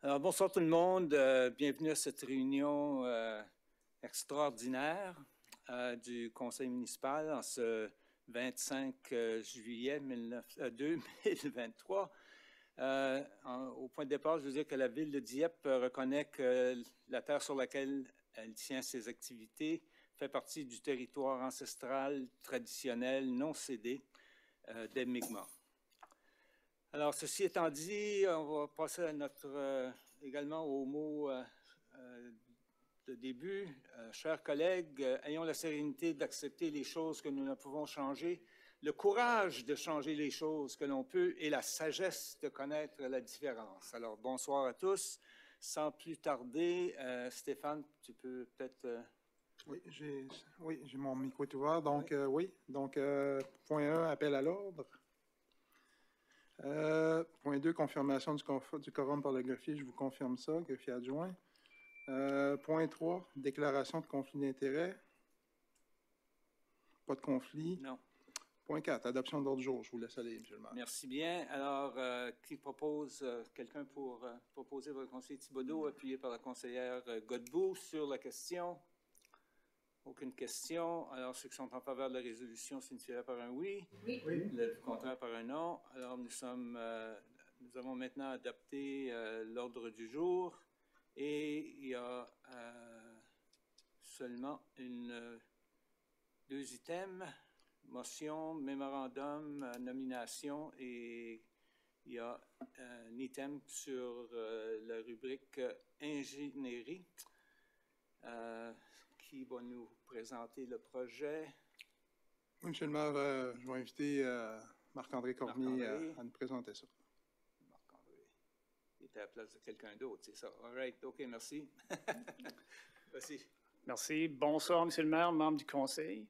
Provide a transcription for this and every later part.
Alors, bonsoir tout le monde. Bienvenue à cette réunion extraordinaire du Conseil municipal en ce 25 juillet 2023. Au point de départ, je veux dire que la ville de Dieppe reconnaît que la terre sur laquelle elle tient ses activités fait partie du territoire ancestral traditionnel non cédé des Mi'kmaq. Alors, ceci étant dit, on va passer à également au mot de début. Chers collègues, ayons la sérénité d'accepter les choses que nous ne pouvons changer, le courage de changer les choses que l'on peut et la sagesse de connaître la différence. Alors, bonsoir à tous. Sans plus tarder, Stéphane, tu peux peut-être... Oui, j'ai mon micro est ouvert. Donc, point 1, appel à l'ordre. Point 2, confirmation du quorum par le greffier. Je vous confirme ça, greffier adjoint. Point 3, déclaration de conflit d'intérêt. Pas de conflit. Non. Point 4, adoption de l'ordre du jour. Je vous laisse aller, M. le maire. Merci bien. Alors, qui propose, quelqu'un pour proposer votre conseiller Thibodeau, appuyé par la conseillère Godbout sur la question? Aucune question. Alors, ceux qui sont en faveur de la résolution signifient par un oui. Oui. Le contraire par un non. Alors, nous avons maintenant adopté l'ordre du jour et il y a seulement deux items, motion, mémorandum, nomination, et il y a un item sur la rubrique ingénierie. Qui va nous présenter le projet? Oui, M. le maire, je vais inviter Marc-André Cormier à nous présenter ça. Marc-André. Il était à la place de quelqu'un d'autre, c'est ça. All right, OK, merci. Vas-y. Merci. Bonsoir, M. le maire, membre du conseil.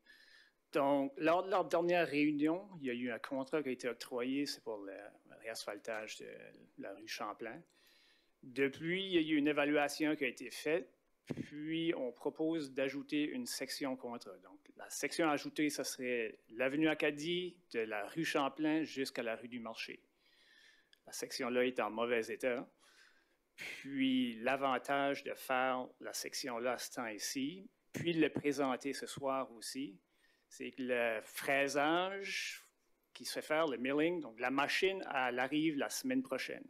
Donc, lors de leur dernière réunion, il y a eu un contrat qui a été octroyé, c'est pour le réasphaltage de la rue Champlain. Depuis, il y a eu une évaluation qui a été faite. Puis, on propose d'ajouter une section au contrat. Donc, la section ajoutée, ce serait l'avenue Acadie, de la rue Champlain jusqu'à la rue du Marché. La section-là est en mauvais état. Puis, l'avantage de faire la section-là à ce temps-ci, puis de le présenter ce soir aussi, c'est que le fraisage qui se fait faire, le milling, donc la machine, elle arrive la semaine prochaine.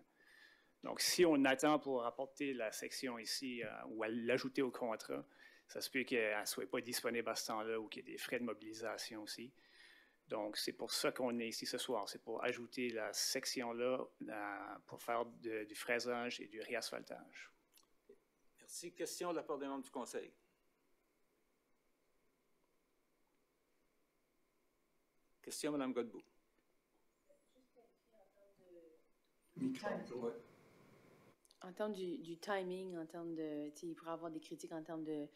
Donc, si on attend pour apporter la section ici ou à l'ajouter au contrat, ça se peut qu'elle ne soit pas disponible à ce temps-là ou qu'il y ait des frais de mobilisation aussi. Donc, c'est pour ça qu'on est ici ce soir. C'est pour ajouter la section-là pour faire du fraisage et du réasphaltage. Merci. Question de la part des membres du conseil. Question, Mme Godbout. En termes du timing, en termes de, il pourrait y avoir des critiques en termes de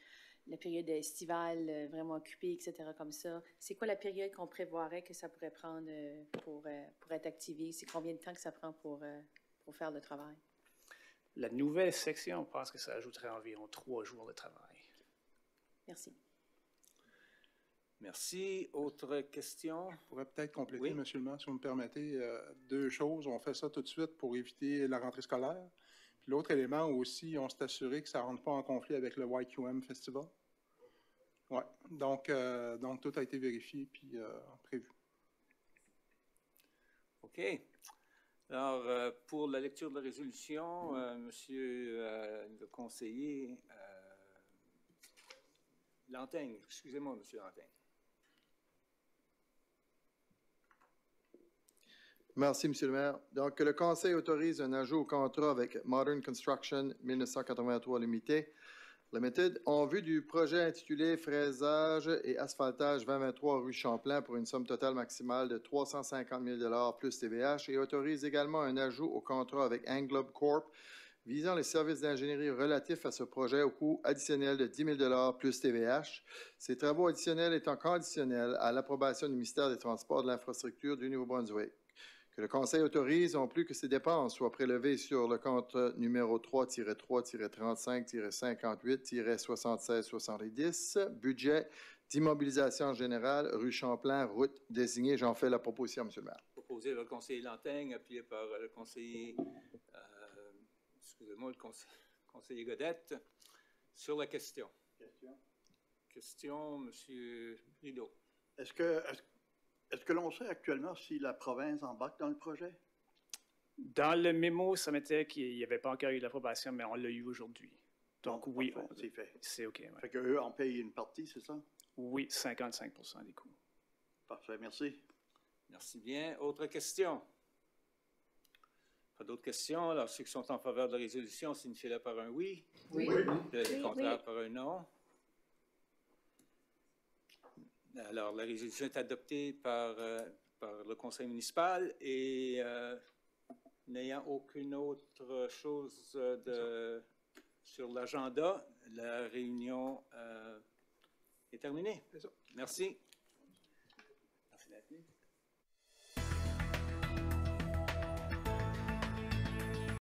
la période estivale vraiment occupée, etc. comme ça. C'est quoi la période qu'on prévoirait que ça pourrait prendre pour être activé? C'est combien de temps que ça prend pour faire le travail? La nouvelle section, on pense que ça ajouterait environ 3 jours de travail. Merci. Merci. Autre question? Je pourrais peut-être compléter, Oui. M. le maire, si vous me permettez, 2 choses. On fait ça tout de suite pour éviter la rentrée scolaire. Puis l'autre élément aussi, on s'est assuré que ça ne rentre pas en conflit avec le YQM Festival. Oui, donc tout a été vérifié puis prévu. OK. Alors, pour la lecture de la résolution, Monsieur le conseiller Lanteigne, excusez-moi, Monsieur Lanteigne. Merci, M. le maire. Donc, le Conseil autorise un ajout au contrat avec Modern Construction 1983 Limited en vue du projet intitulé Fraisage et asphaltage 2023 rue Champlain pour une somme totale maximale de 350 000 $ plus TVH et autorise également un ajout au contrat avec Englobe Corp visant les services d'ingénierie relatifs à ce projet au coût additionnel de 10 000 $ plus TVH. Ces travaux additionnels étant conditionnels à l'approbation du ministère des Transports et de l'Infrastructure du Nouveau-Brunswick. Que le Conseil autorise, en plus que ces dépenses soient prélevées sur le compte numéro 3-3-35-58-76-70, budget d'immobilisation générale, rue Champlain, route désignée. J'en fais la proposition, M. le maire. Proposé par le conseiller Lanteigne, appuyé par le conseiller excusez-moi, le conseiller Godette, sur la question. Question, M. Rideau. Est-ce que l'on sait actuellement si la province embarque dans le projet? Dans le mémo, ça mettait qu'il n'y avait pas encore eu l'approbation, mais on l'a eu aujourd'hui. Donc, Bon, oui, parfait, c'est fait. c'est OK. Ouais. Fait qu'eux en payent une partie, c'est ça? Oui, 55% des coûts. Parfait, merci. Merci bien. Autre question? Pas d'autres questions? Alors, ceux qui sont en faveur de la résolution, signifiez-le par un oui. Oui. Les contraires Oui. par un non. Alors, la résolution est adoptée par le conseil municipal et n'ayant aucune autre chose sur l'agenda, la réunion est terminée. Merci.